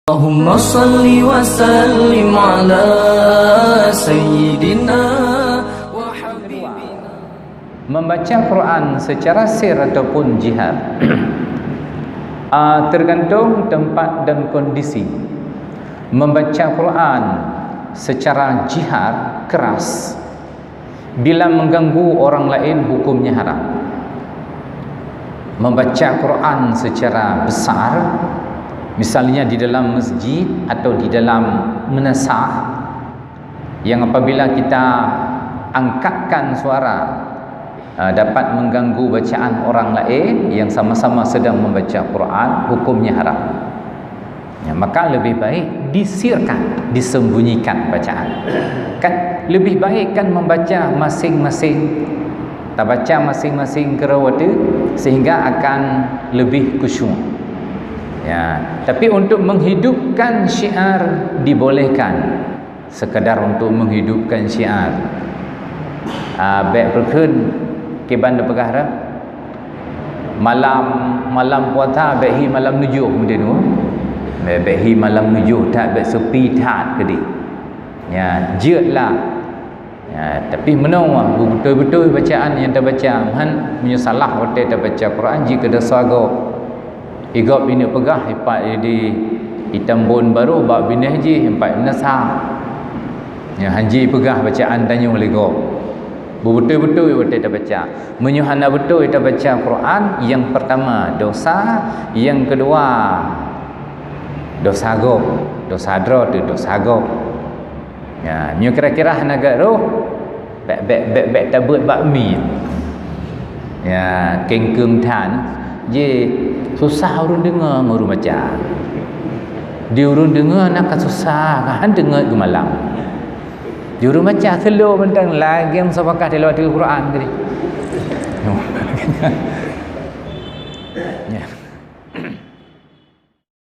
Allahumma salli wa sallim ala sayyidina wa habibina. Membaca Quran secara sir ataupun jihad tergantung tempat dan kondisi. Membaca Quran secara jihad keras bila mengganggu orang lain hukumnya haram. Membaca Quran secara besar, misalnya di dalam masjid atau di dalam menasah, yang apabila kita angkatkan suara dapat mengganggu bacaan orang lain yang sama-sama sedang membaca Quran, hukumnya haram. Ya, maka lebih baik disirkan, disembunyikan bacaan. Kan lebih baik kan membaca masing-masing, kita baca masing-masing kerawata sehingga akan lebih khusyuk. Ya, tapi untuk menghidupkan syiar dibolehkan, sekadar untuk menghidupkan syiar. Baik berkun ke bandar perkara malam puasa baik malam nujuh kemudian tu. Baik malam nujuh tak baik sepi tak ke dia. Ya, jeutlah. Ya, tapi menawar betul-betul bacaan yang kita baca han menyesalah waktu kita baca Quran jika dosa go igap bini pegah hipat di Itambun baru bab bini haji hipat menasah. Ya, haji pegah bacaan tanya oleh go. Betul-betul waktu kita baca. Menyuhana betul kita baca Quran, yang pertama dosa, yang kedua dosa go, dosa dro tu dosa go. Ya, nyu kira-kira naga roh bek tabut bakmi. Ya, kengkung tan je susah urun dengar urun baca. Dia urun dengar nak susah kan dengar ke malam. Dia urun baca slow bentang lagi yang sabakah tilawat Al-Quran tadi. Ya.